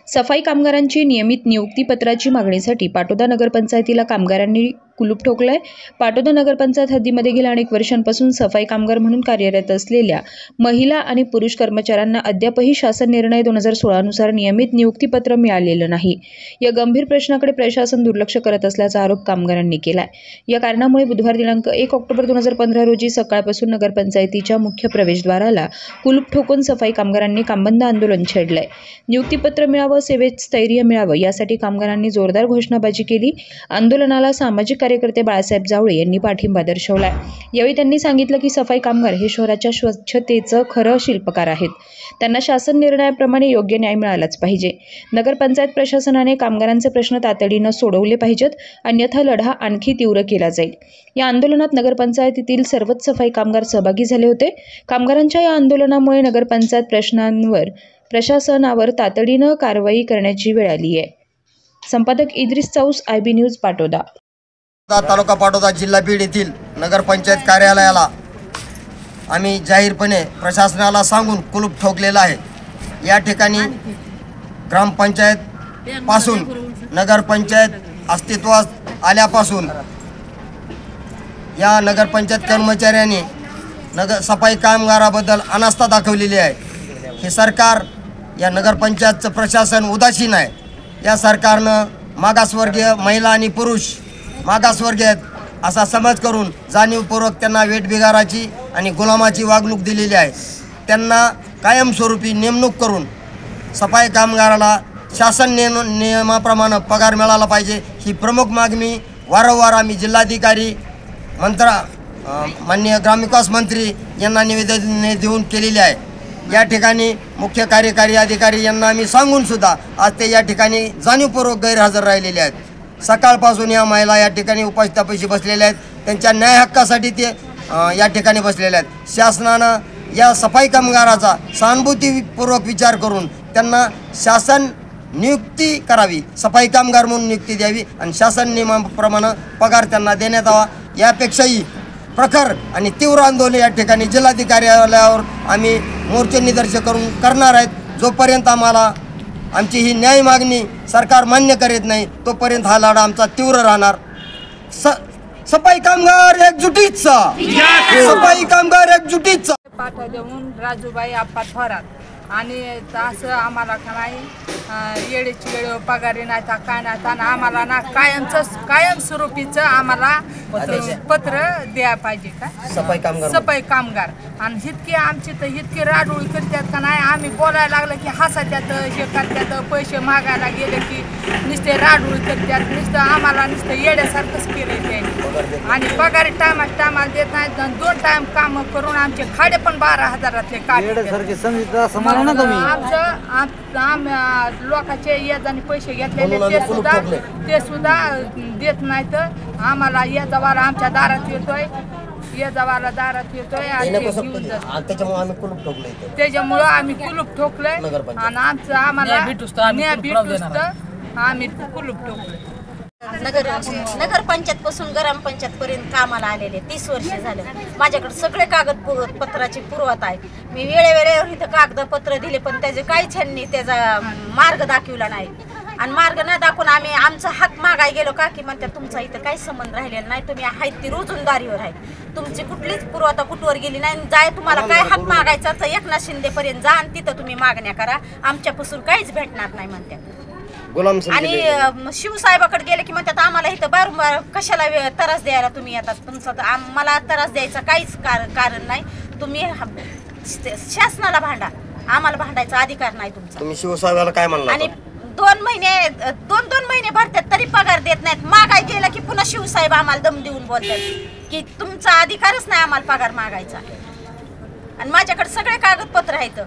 सफाई कामगारांची नियमित नियुक्तीपत्राची मागणीसाठी पाटोदा नगरपंचायतीला कामगारांनी कुलूप ठोकलंय। पाटोदा नगरपंचायत हद्दीमध्ये गेल्या अनेक वर्षांपासून सफाई कामगार म्हणून कार्यरत असलेल्या महिला आणि पुरुष कर्मचाऱ्यांना अद्यापही शासन निर्णय 2016 नुसार नियमित नियुक्तीपत्र मिळालेलं नाही। या गंभीर प्रश्नाकडे प्रशासन दुर्लक्ष करत असल्याचा आरोप कामगारांनी केलाय। या कारणामुळे बुधवार दिनांक 1 ऑक्टोबर 2015 रोजी सकाळपासून नगरपंचायतीच्या मुख्य प्रवेशद्वाराला कुलूप ठोकून सफाई कामगारांनी कामबंद आंदोलन छेडलंय। नियुक्तीपत्र मिळावं, सेवेत स्थैर्य मिळावं यासाठी कामगारांनी जोरदार घोषणाबाजी केली। आंदोलनाला सामाजिक कार्यकर्ते बाळासाहेब जावळे यांनी पाठिंबा दर्शवलाय। यावेळी त्यांनी सांगितलं की सफाई कामगार हे शहराच्या स्वच्छतेचं खरं शिल्पकार आहेत। त्यांना शासन निर्णयाप्रमाणे योग्य न्याय मिळालाच पाहिजे। नगरपंचायत प्रशासनाने कामगारांचे प्रश्न तातडीनं सोडवले पाहिजेत, अन्यथा लढा आणखी तीव्र केला जाईल। या आंदोलनात नगरपंचायतीतील सर्वच सफाई कामगार सहभागी झाले होते। कामगारांच्या या आंदोलनामुळे नगरपंचायत प्रशासनावर तातडीनं कारवाई करण्याची वेळ आली आहे। संपादक इद्रिस चौस, IB न्यूज, पाटोदा। तालुका पाटोदा, जिल्हा बीड येथील नगरपंचायत कार्यालयाला आम्ही जाहीरपणे प्रशासनाला सांगून कुलूप ठोकलेलं आहे। या ठिकाणी ग्रामपंचायत पासून नगरपंचायत अस्तित्वात आल्यापासून या नगरपंचायत कर्मचाऱ्यांनी सफाई कामगाराबद्दल अनास्था दाखवलेली आहे। हे सरकार, या नगरपंचायतचं प्रशासन उदासीन आहे। या सरकारनं मागासवर्गीय महिला आणि पुरुष मागासवर्गीय आहेत असा समज करून जाणीवपूर्वक त्यांना वेठबिगाराची आणि गुलामाची वागणूक दिलेली आहे। त्यांना कायमस्वरूपी नेमणूक करून सफाई कामगाराला शासन नियमाप्रमाणे पगार मिळाला पाहिजे, ही प्रमुख मागणी वारंवार आम्ही जिल्हाधिकारी, माननीय ग्रामविकास मंत्री यांना निवेदन देऊन केलेले आहे। या ठिकाणी मुख्य कार्यकारी अधिकारी यांना आम्ही सांगून सुद्धा आज ते या ठिकाणी जाणीवपूर्वक गैरहजर राहिलेले आहेत। सकाळपासून या महिला या ठिकाणी उपासतापाशी बसलेल्या आहेत, त्यांच्या न्याय हक्कासाठी ते या ठिकाणी बसलेले आहेत। शासनानं या सफाई कामगाराचा सहानुभूतीपूर्वक विचार करून त्यांना शासन नियुक्ती करावी, सफाई कामगार म्हणून नियुक्ती द्यावी आणि शासन नियमाप्रमाणे पगार त्यांना देण्यात यावा। यापेक्षाही प्रखर आणि तीव्र आंदोलन या ठिकाणी जिल्हाधिकाऱ्यालयावर आम्ही मोर्चे निदर्शन करून करणार आहेत। जोपर्यंत आम्हाला आमची ही न्याय मागणी सरकार मान्य करीत नाही तोपर्यंत हा लढा आमचा तीव्र राहणार। सफाई कामगार एकजुटीचा, सफाई कामगार एकजुटीचा। पाठा देऊन राजूबाई आप्पा थोरात आणि असं आम्हाला का नाही येळेची वेळ पगारी नाही तर काय नाही तर आम्हाला ना कायमस्वरूपीचं आम्हाला पत्र द्यायला पाहिजे का सफाई कामगार। आणि इतकी आमची तर इतकी राडोळी करतात का नाही, आम्ही बोलायला लागलं की हसत्यात, हे करतात, पैसे मागायला गेले की नुसते राडोळी करतात, नुसतं आम्हाला नुसतं येड्यासारखंच केलं त्यांनी। आणि पगारी टायमाला देत नाहीत, 2 टाइम काम करून आमचे खाडे पण 12,000 काढले। लोकांचे याजाने पैसे घेतलेले ते सुद्धा देत नाहीत आम्हाला। याजावाला आमच्या दारात येतोय, याजावाला दारात येतोय आणि त्याच्यामुळं आम्ही कुलूप ठोकलंय आणि आमचं आम्हाला न्याय भेटूस आम्ही कुलूप ठोकलंय। नगरपंचायत पासून ग्रामपंचायत पर्यंत कामाला आलेले 30 वर्ष झाले। माझ्याकडे सगळे कागदपत्राची पुरवठा आहे। मी वेळेवर इथं कागदपत्र दिले पण त्याचे काहीच ह्यांनी त्याचा मार्ग दाखवला नाही। आणि मार्ग न दाखवून आम्ही आमचा हक मागाय गेलो का की म्हणतात तुमचा इथं काही संबंध राहिलेला नाही, तुम्ही आहेत ती रोजंदारीवर आहे, तुमची कुठलीच पुरवठा कुठवर गेली नाही। जाय तुम्हाला काय हक मागायचा तर एकनाथ शिंदे पर्यंत जा आणि तिथं तुम्ही मागण्या करा, आमच्यापासून काहीच भेटणार नाही म्हणतात। आणि शिवसाहेबाकडे गेले की म्हणतात आम्हाला इथं बार कशाला त्रास द्यायला तुम्ही येतात, तुमचा तर आम्हाला त्रास द्यायचा काहीच कारण नाही, तुम्ही शासनाला भांडा, आम्हाला भांडायचा अधिकार नाही तुमचा। तुम्ही शिवसाहेबाला काय म्हणला? आणि 2 महिने भरतात तरी पगार देत नाहीत। मागाय गेलं की पुन्हा शिवसाहेब आम्हाला दम देऊन बोलतात की तुमचा अधिकारच नाही आम्हाला पगार मागायचा। आणि माझ्याकडे सगळे कागदपत्र आहेत।